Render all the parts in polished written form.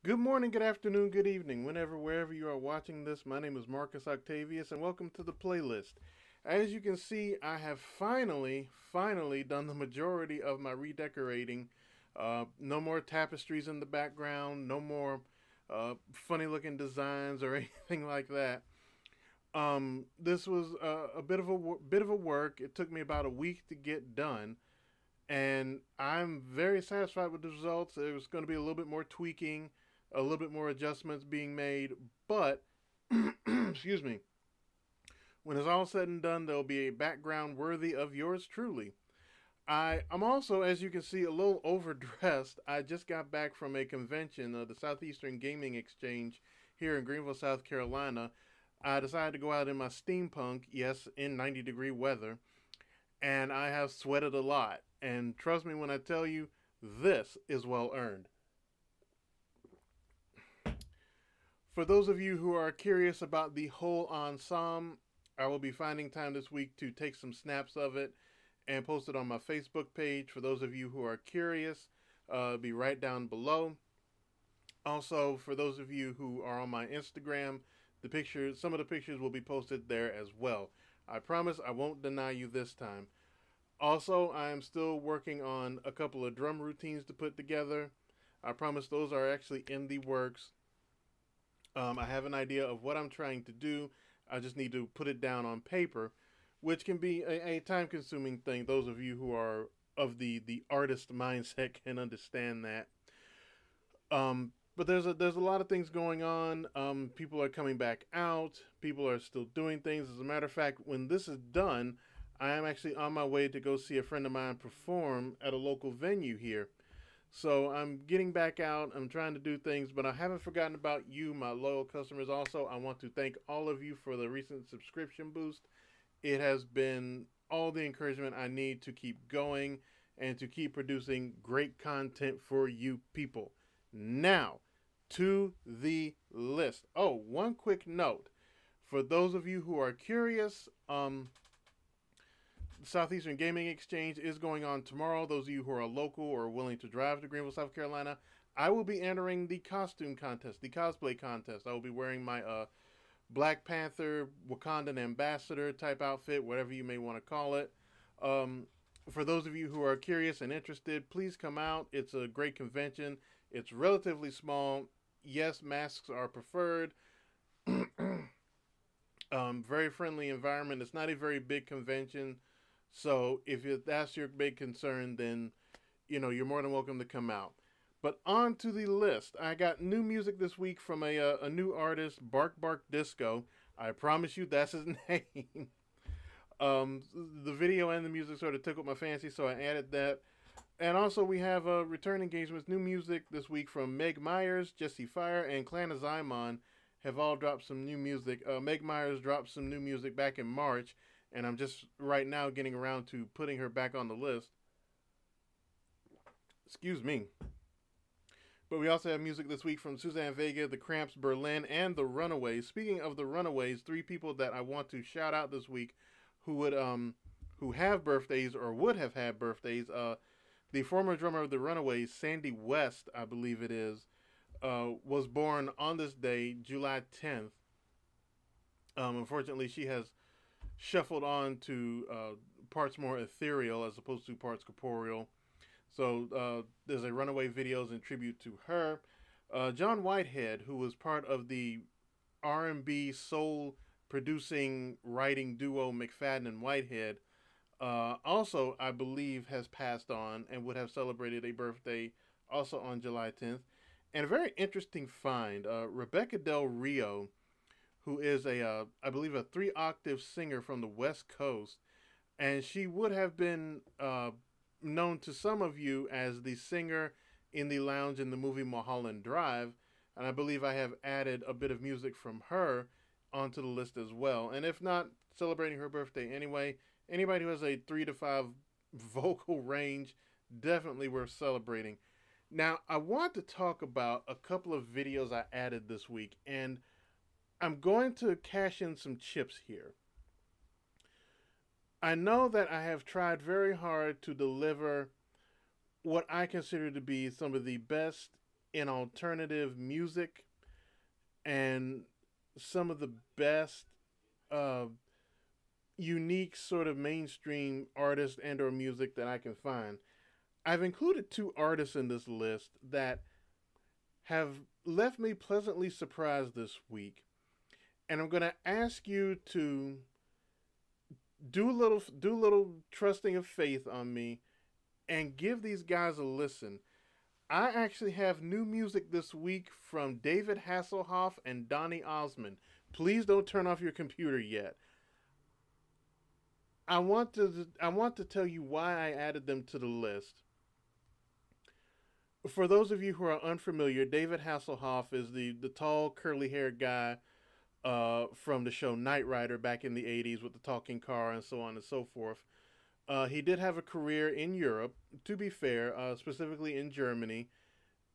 Good morning, good afternoon, good evening, whenever, wherever you are watching this. My name is Marcus Octavius, and welcome to the playlist. As you can see, I have finally done the majority of my redecorating. No more tapestries in the background, no more funny looking designs or anything like that. This was a bit of a work. It took me about a week to get done, and I'm very satisfied with the results. There's going to be a little bit more tweaking, a little bit more adjustments being made, but excuse me, when it's all said and done, there'll be a background worthy of yours truly. I'm also, as you can see, a little overdressed. I just got back from a convention, the Southeastern Gaming Exchange here in Greenville, South Carolina. I decided to go out in my steampunk, yes, in 90-degree weather, and I have sweated a lot. And trust me when I tell you, this is well earned. For those of you who are curious about the whole ensemble, I will be finding time this week to take some snaps of it and post it on my Facebook page. For those of you who are curious, be right down below. Also, for those of you who are on my Instagram, some of the pictures will be posted there as well. I promise I won't deny you this time. Also, I am still working on a couple of drum routines to put together. I promise those are actually in the works. I have an idea of what I'm trying to do. I just need to put it down on paper, which can be a time consuming thing. Those of you who are of the artist mindset can understand that. But there's a lot of things going on. People are coming back out. People are still doing things. As a matter of fact, when this is done, I am actually on my way to go see a friend of mine perform at a local venue here. So I'm getting back out. I'm trying to do things, but I haven't forgotten about you, my loyal customers. Also, I want to thank all of you for the recent subscription boost. It has been all the encouragement I need to keep going and to keep producing great content for you people. Now, to the list. Oh, one quick note. For those of you who are curious, Southeastern Gaming Exchange is going on tomorrow. Those of you who are local or willing to drive to Greenville, South Carolina, I will be entering the costume contest, the cosplay contest. I will be wearing my Black Panther, Wakandan ambassador type outfit, whatever you may want to call it. Um, for those of you who are curious and interested, please come out. It's a great convention. It's relatively small. Yes, masks are preferred. Very friendly environment. It's not a very big convention, so if that's your big concern, then you're more than welcome to come out. But on to the list. I got new music this week from a new artist, Bark Bark Disco. I promise you, that's his name. The video and the music sort of tickled my fancy, so I added that. And also, we have return engagements, new music this week from Meg Myers, Jesse Fire, and Clan of Zymon have all dropped some new music. Meg Myers dropped some new music back in March, and I'm just right now getting around to putting her back on the list. Excuse me. But we also have music this week from Suzanne Vega, The Cramps, Berlin, and The Runaways. Speaking of The Runaways, three people that I want to shout out this week who have birthdays or would have had birthdays. The former drummer of The Runaways, Sandy West, I believe it is, was born on this day, July 10th. Unfortunately, she has shuffled on to parts more ethereal as opposed to parts corporeal. So there's a Runaway videos in tribute to her. John Whitehead, who was part of the R&B soul producing writing duo McFadden and Whitehead, also I believe has passed on and would have celebrated a birthday also on July 10th. And a very interesting find, Rebecca Del Rio, who is I believe a 3 octave singer from the West Coast, and she would have been known to some of you as the singer in the lounge in the movie Mulholland Drive, and I believe I have added a bit of music from her onto the list as well. And if not, celebrating her birthday anyway, anybody who has a 3 to 5 vocal range, definitely worth celebrating. Now, I want to talk about a couple of videos I added this week, and I'm going to cash in some chips here. I know that I have tried very hard to deliver what I consider to be some of the best in alternative music and some of the best uh, unique sort of mainstream artists and or music that I can find. I've included two artists in this list that have left me pleasantly surprised this week, and I'm going to ask you to do a little trusting of faith on me and give these guys a listen. I actually have new music this week from David Hasselhoff and Donny Osmond. Please don't turn off your computer yet. I want to tell you why I added them to the list. For those of you who are unfamiliar, David Hasselhoff is the tall curly haired guy from the show Knight Rider back in the 80s with the talking car and so on and so forth. He did have a career in Europe, to be fair, specifically in Germany.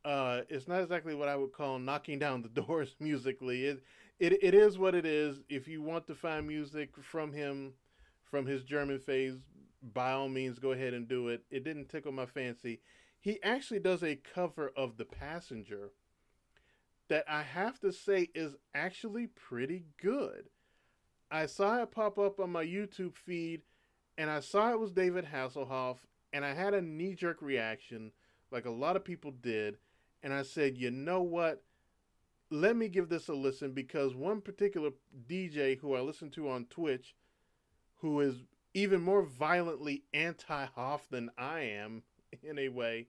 It's not exactly what I would call knocking down the doors musically. It is what it is. If you want to find music from him, from his German phase, by all means, go ahead and do it. It didn't tickle my fancy. He actually does a cover of The Passenger that I have to say is actually pretty good. I saw it pop up on my YouTube feed, and I saw it was David Hasselhoff, and I had a knee-jerk reaction, like a lot of people did, and I said, you know what? Let me give this a listen, because one particular DJ who I listen to on Twitch, who is even more violently anti-Hoff than I am, in a way,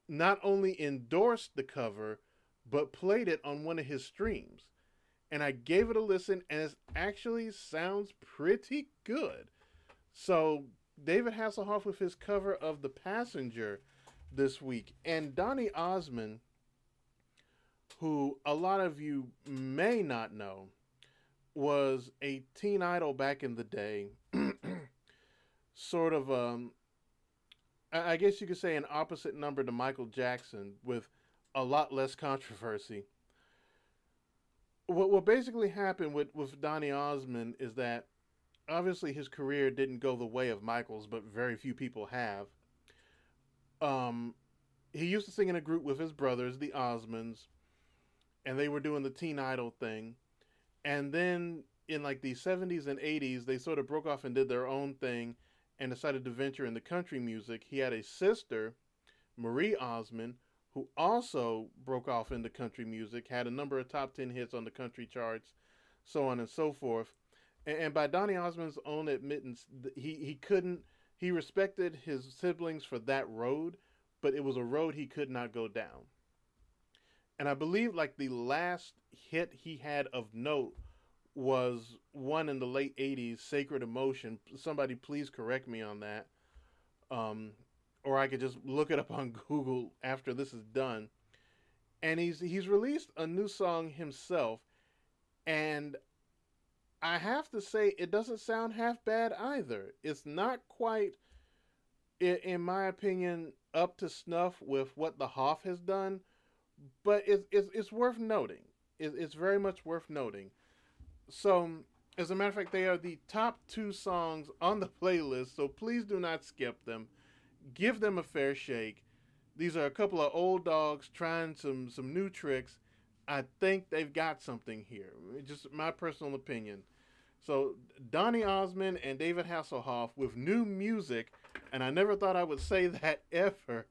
not only endorsed the cover, but played it on one of his streams. And I gave it a listen, and it actually sounds pretty good. So, David Hasselhoff with his cover of The Passenger this week. And Donny Osmond, who a lot of you may not know, was a teen idol back in the day. Sort of, I guess you could say an opposite number to Michael Jackson with a lot less controversy. What basically happened with Donny Osmond is that obviously his career didn't go the way of Michael's, but very few people have. He used to sing in a group with his brothers, the Osmonds, and they were doing the teen idol thing. And then in like the 70s and 80s, they sort of broke off and did their own thing and decided to venture into country music. He had a sister, Marie Osmond, who also broke off into country music, had a number of top 10 hits on the country charts, so on and so forth. And by Donny Osmond's own admittance, he respected his siblings for that road, but it was a road he could not go down. And I believe like the last hit he had of note was one in the late 80s, Sacred Emotion. Somebody please correct me on that. Or I could just look it up on Google after this is done. And he's released a new song himself, and I have to say it doesn't sound half bad either. It's not quite, in my opinion, up to snuff with what the Hoff has done, but it's worth noting. It's very much worth noting. So, as a matter of fact, they are the top two songs on the playlist, so please do not skip them. Give them a fair shake. These are a couple of old dogs trying some new tricks. I think they've got something here. Just my personal opinion. So, Donny Osmond and David Hasselhoff with new music, and I never thought I would say that ever,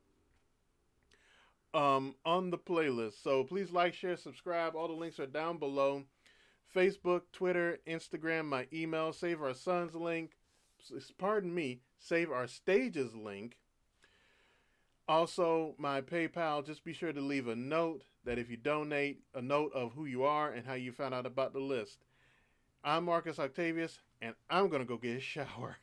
on the playlist. So please like, share, subscribe. All the links are down below. Facebook, Twitter, Instagram, my email, Save Our Sons link. Pardon me, Save Our Stages link. Also, my PayPal. Just be sure to leave a note that if you donate, a note of who you are and how you found out about the list. I'm Marcus Octavius, and I'm going to go get a shower.